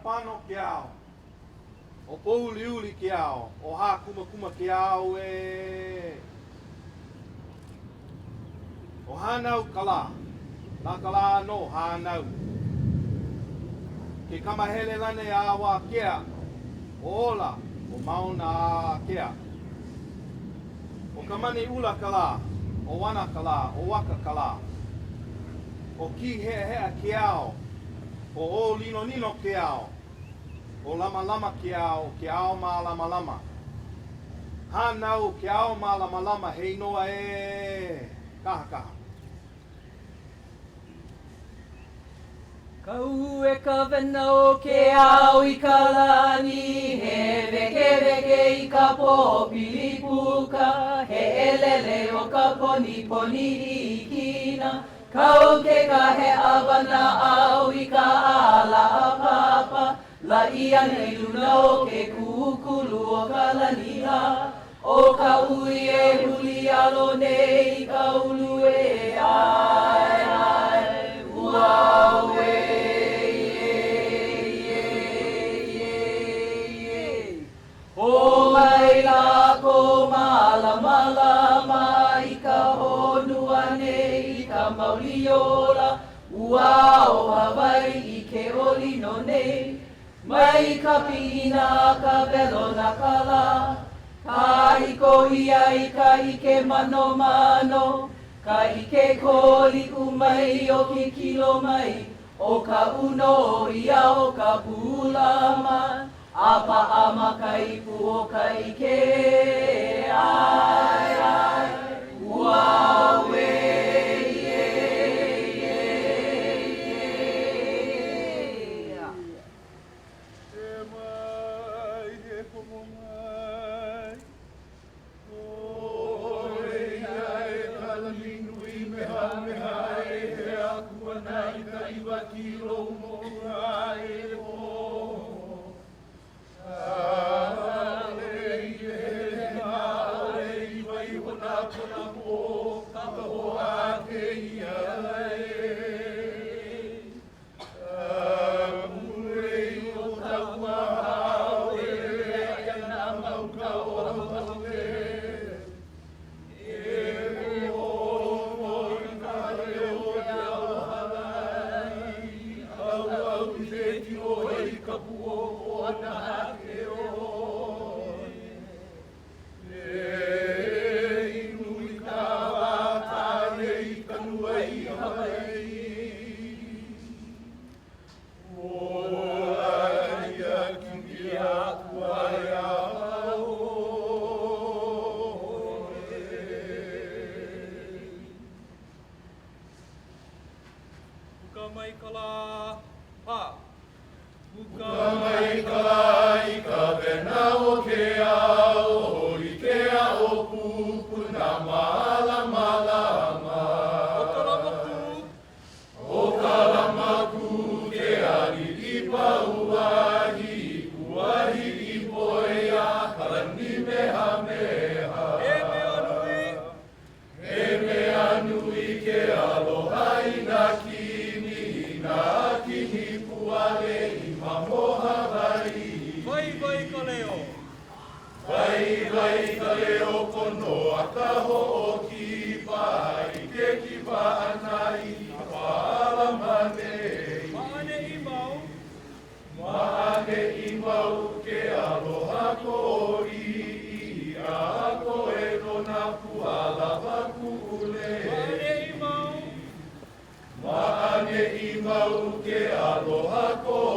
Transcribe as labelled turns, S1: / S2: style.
S1: Pano ke ao. O pouli uli ke ao. O ha kuma kuma ke ao e. O hanau kala. La kala no hanau. Ke kamahele lane awa kea. O ola. O mauna kea. O kamani ula kala. O wana kala. O waka kala. O ki hea hea ke ao. O lino nino ke ao. O lama lama ke ao ma lama lama. Hanau ke ao ma lama lama hei noa e kaha kaha.
S2: Kau e ka wena o ke ao I ka lani, he weke weke I ka pōpili puka, he elele o ka poni poni I kina, kau ke ka he awana au I ka ala a papa, la ia nei luna o ke kukulu o ka laniha, o ka ui e huli alo nei ka ulu e ai ai, uau e. O mai la ko malama lama I ka honua nei I ka mauliola ua o Hawaii I ke olino nei mai ka pina ka velo na kala ka hiko ia I ka ike mano mano ka ike koliku mai o ke kilo mai o ka uno ia o ka pulama apa ama kaipu o kaike ai ai uau e
S1: mai he como mai o ia e kalaminu I meha meha e he akua nai ka iwa kilo mo ai o He mea nui ke aloha I na ki
S3: ka ho'oki pai ke kipa anai Pa'ala manei
S4: Ma'ane I mau
S3: Ma'ane I mau ke aloha kō'i A koe no nā puala wakule
S4: Ma'ane I mau
S3: Ma'ane I mau ke aloha kō'i